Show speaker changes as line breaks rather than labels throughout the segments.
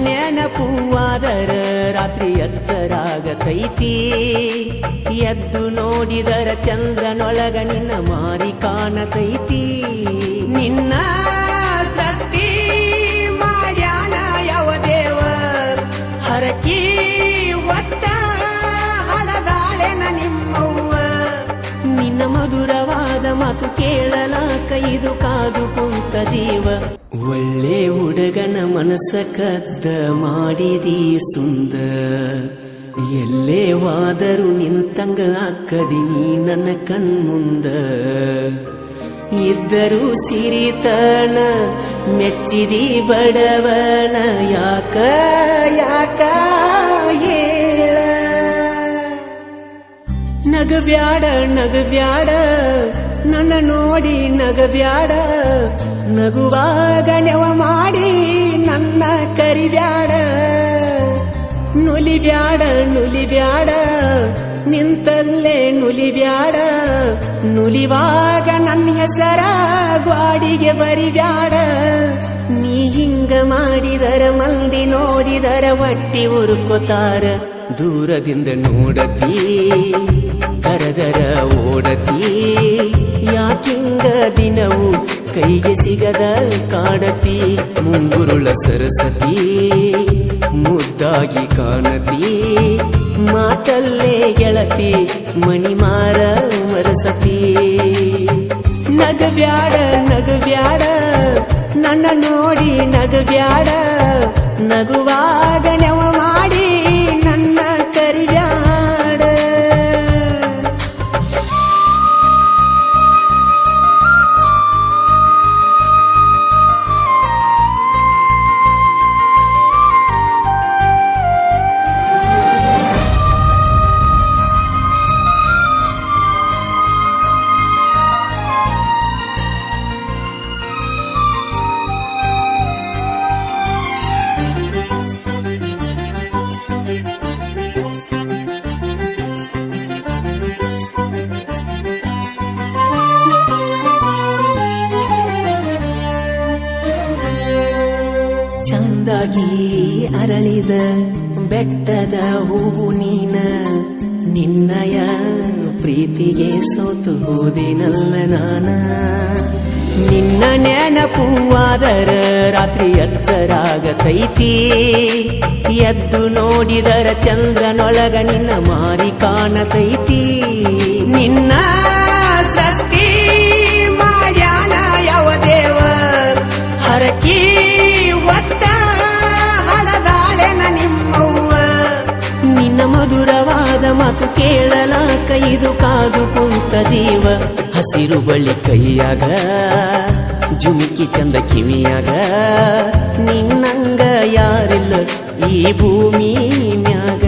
ನೆನಪುವಾದರ ರಾತ್ರಿ ಎಚ್ಚರಾಗತೈತಿ ಎದ್ದು ನೋಡಿದರ ಚಂದ್ರನೊಳಗ ನಿನ್ನ ಮಾರಿ ಕಾಣತೈತಿ ನಿನ್ನ ಸೃಷ್ಟಿ ಮಾಡ್ಯಾನ ಯಾವ ದೇವ ಹರಕಿ ಒತ್ತ ಹಡದಾಳೆನ ನಿಮ್ಮವ್ವ ನಿನ್ನ ಮಧುರವಾದ ಮಾತು ಕೇಳಲಾಕ ಇದು ಕಾದು ಕುಂತ ಜೀವ ಒಳ್ಳೆ ಹುಡುಗನ ಮನಸ್ಸ ಕದ್ದ ಮಾಡಿದಿ ಸುಂದ ಎಲ್ಲೇ ವಾದರು ನಿಂತಂಗ ಅಕ್ಕದಿನಿ ನನ್ನ ಕಣ್ಮುಂದ ಇದ್ದರೂ ಸಿರಿತನ ಮೆಚ್ಚಿದಿ ಬಡವನ ಯಾಕ ಯಾಕ ಹೇಳ ನಗಬ್ಯಾಡ ನಗಬ್ಯಾಡ ನನ್ನ ನೋಡಿ ನಗಬ್ಯಾಡ ನಗುವಾಗ ನೆವ ಮಾಡಿ ನನ್ನ ಕರಿಬ್ಯಾಡ ನುಲಿಬ್ಯಾಡ ನುಲಿಬ್ಯಾಡ ನಿಂತಲ್ಲೇ ನುಲಿಬ್ಯಾಡ ನುಲಿವಾಗ ನನ್ನ ಹೆಸರ ಗ್ವಾಡಿಗೆ ಬರಿಬ್ಯಾಡ ನೀ ಹಿಂಗ ಮಾಡಿದರ ಮಂದಿ ನೋಡಿದರ ಒಟ್ಟಿ ಉರುಕೋತಾರ ದೂರದಿಂದ ನೋಡತಿ ಕರದರ ಓಡತಿ ಯಾಕಿಂಗ ದಿನವು ಕೈಗೆ ಸಿಗದ ಕಾಡತಿ ಮುಂಗುರುಳ ಸರಸತಿ ಮುದ್ದಾಗಿ ಕಾಣತಿ ಮಾತಲ್ಲೇ ಗೆಳತಿ ಮಣಿಮಾರ ಮರಸತಿ ನಗಬ್ಯಾಡ ನಗಬ್ಯಾಡ ನನ್ನ ನೋಡಿ ನಗಬ್ಯಾಡ ನಗುವಾಗ ನೆವ ಮಾಡಿ ನನ್ನ ಕರಿಬ್ಯಾಡ ಚಂದಾಗಿ ಅರಳಿದ ಬೆಟ್ಟದ ಹೂವು ನೀನ ನಿನ್ನಯ ಪ್ರೀತಿಗೆ ಸೋತು ಹೋದಿನಲ್ಲ ನಾನ ನಿನ್ನ ನೆನಪುವಾದರ ರಾತ್ರಿ ಎಚ್ಚರಾಗತೈತಿ ಎದ್ದು ನೋಡಿದರ ಚಂದ್ರನೊಳಗ ನಿನ್ನ ಮಾರಿ ಕಾಣತೈತಿ ನಿನ್ನ ಸೃಷ್ಟಿ ಮಾಡ್ಯಾನ ಯಾವ ದೇವ ಹರಕಿ ಒತ್ತ ಹಡದಾಳೆನ ನಿಮ್ಮವ್ವ ನಿನ್ನ ಮಧುರವಾದ ಮಾತು ಕೇಳಲಾಕ ಇದು ಕಾದು ಕುಂತ ಜೀವ ಹಸಿರು ಬಳ್ಳಿ ಕೈಯಾಗ ಜುಮುಕಿ ಚಂದ ಕಿವಿಯಾಗ ನಿನ್ನಂಗ ಯಾರಿಲ್ಲ ಈ ಭೂಮಿ ಮ್ಯಾಗ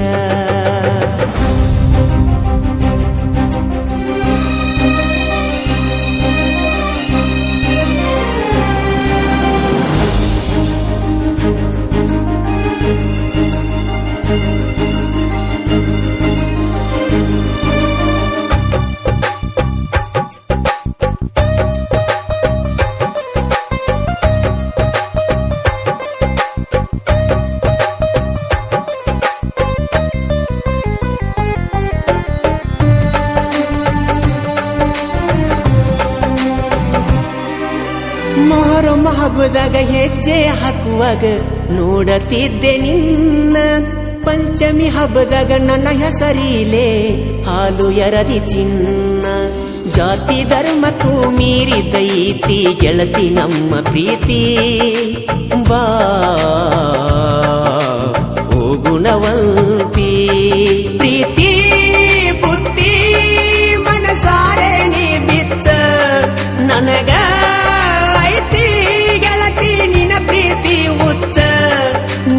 ಮೊಹರಂ ಹಬ್ಬದಾಗ ಹೆಜ್ಜೆ ಹಾಕುವಾಗ ನೋಡತಿದ್ದೆ ನಿನ್ನ ಪಂಚಮಿ ಹಬ್ಬದಾಗ ನನ್ನ ಹೆಸರಿಲೆ ಹಾಲು ಎರದಿ ಚಿನ್ನ ಜಾತಿ ಧರ್ಮಕ್ಕೂ ಮೀರಿದೈತಿ ಗೆಳತಿ ನಮ್ಮ ಪ್ರೀತಿ ಬಾ ಓ ಗುಣವಂತಿ ಪ್ರೀತಿ ಬುದ್ಧಿ ಮನಸಾರೆ ನೀ ಬಿಚ್ಚ ನನಗ ಗೆಳತಿ ನಿನ ಪ್ರೀತಿ ಉಚ್ಚ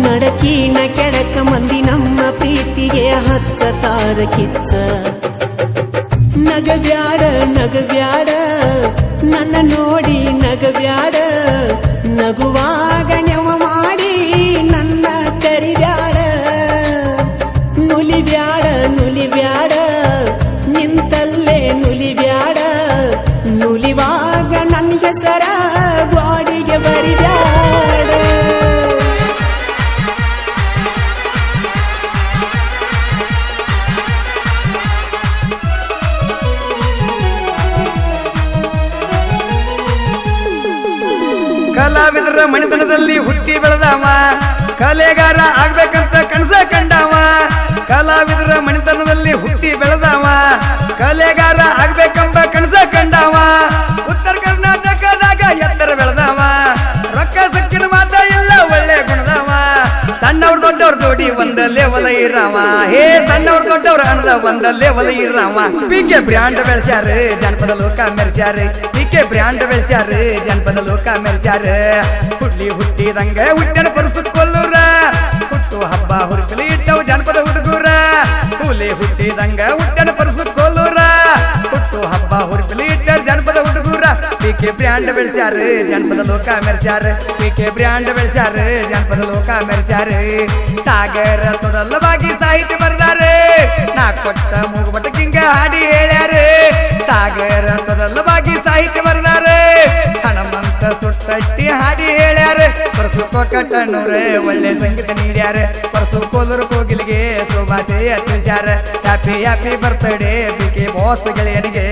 ನಡಕಿನ ಕೆಡಕ ಮಂದಿ ನಮ್ಮ ಪ್ರೀತಿಗೆ ಹಚ್ಚತಾರ ಕಿಚ್ಚ ನಗಬ್ಯಾಡ ನಗಬ್ಯಾಡ ನನ್ನ ನೋಡಿ ನಗಬ್ಯಾಡ ನಗುವಾಗ ನೆವ ಮಾಡಿ ನನ್ನ ಕರಿಬ್ಯಾಡ ನುಲಿಬ್ಯಾಡ ನುಲಿಬ್ಯಾಡ ನಿಂತಲ್ಲೇ ನುಲಿಬ್ಯಾಡ ನುಲಿವಾಗ ನನ್ನ ಹೆಸರ ಗ್ವಾಡಿಗೆ ಬರಿಬ್ಯಾಡ
ಮಣಿತನದಲ್ಲಿ ಹುಟ್ಟಿ ಬೆಳೆದವ ಕಲೆಗಾರ ಆಗ್ಬೇಕಂತ ಕನಸ ಕಂಡವ ಕಲಾವಿದರ ಮಣಿತನದಲ್ಲಿ ಹುಟ್ಟಿ ಬೆಳೆದವ ಕಲೆಗಾರ ಆಗ್ಬೇಕಂಬ ಕನಸ ಕಂಡವ ಉತ್ತರ ಕರ್ನಾಟಕದಾಗ ಎತ್ತರ ಬೆಳೆದವ ರೊಕ್ಕ ಸಕ್ಕಿನ ಮಾತ ಇಲ್ಲ ಒಳ್ಳೆ ಗುಣದವ ಸಣ್ಣವ್ರ ದೊಡ್ಡವ್ರ ಜೋಡಿ ಒಂದಲ್ಲೇ ಒಲ ಇರವ ಹೇ ಸಣ್ಣವ್ರ ದೊಡ್ಡವ್ರ ಅಣ್ಣದ ಒಂದಲ್ಲೇ ಒಲ ಇರವ ಪಿಕೆ ಬ್ರ್ಯಾಂಡ್ ಬೆಳೆಸ್ಯಾರ ಜನಪದ ಲೋಕ ಮೆರೆಸ್ಯಾರ ಪಿಕೆ ಬ್ರ್ಯಾಂಡ್ ಬೆಳೆಸ್ಯಾರ ಜನಪದ ಲೋಕ ಮೆರೆಸ್ಯಾರ ಹುಟ್ಟಿದಂಗ ಹುಟ್ಟನ ಪರಸುಕೊಳ್ಳೂರ ಹುಟ್ಟು ಹಬ್ಬ ಹುರುಕಲಿ ಇಟ್ಟವು ಜನಪದ ಹುಡುಗೂರ ಹುಟ್ಟಿದಂಗ ಹುಟ್ಟನ ಪರಸುಕೊಳ್ಳೂರ ಹುಟ್ಟು ಹಬ್ಬ ಹುರುಕಲಿ ಇಟ್ಟ ಜನಪದ ಹುಡುಗೂರ ಪಿಕೆ ಬ್ರ್ಯಾಂಡ್ ಬೆಳೆಸ್ಯಾರ ಜನಪದ ಲೋಕ ಮೆರೆಸ್ಯಾರ ಪಿಕೆ ಬ್ರ್ಯಾಂಡ್ ಬೆಳೆಸ್ಯಾರ ಜನಪದ ಲೋಕ ಮೆರೆಸ್ಯಾರ ಸಾಗರ ತೊದಲವಾಗಿ ಸಾಹಿತ್ಯ ಬರ್ದಾರೆ ನಾ ಕೊಟ್ಟ ಮೂಗುಬಟ್ಟಕಿಂಗ ಹಾಡಿ ಹೇಳ್ಯಾರೆ ಸಾಗರ ತೊದಲವಾಗಿ ಸಾಹಿತ್ಯ ಬರ್ದಾರೆ ಹನುಮಂತ ಸುಟ್ಟಟ್ಟಿ ಹಾಡಿ ಹೇಳ್ಯಾರೆ ಪರಸು ಕೊಕ್ಕಟ್ಟಣ್ಣವ್ರೆ ಒಳ್ಳೆ ಸಂಗೀತ ನೀಡ್ಯಾರ ಪರಸು ಕೋಲೂರು ಕೋಗಿಲಿಗೆ ಶುಭಾಶಯ ತಿಳಿಸ್ಯಾರ happy happy birthday PK boss ಗೆಳೆಯನಿಗೆ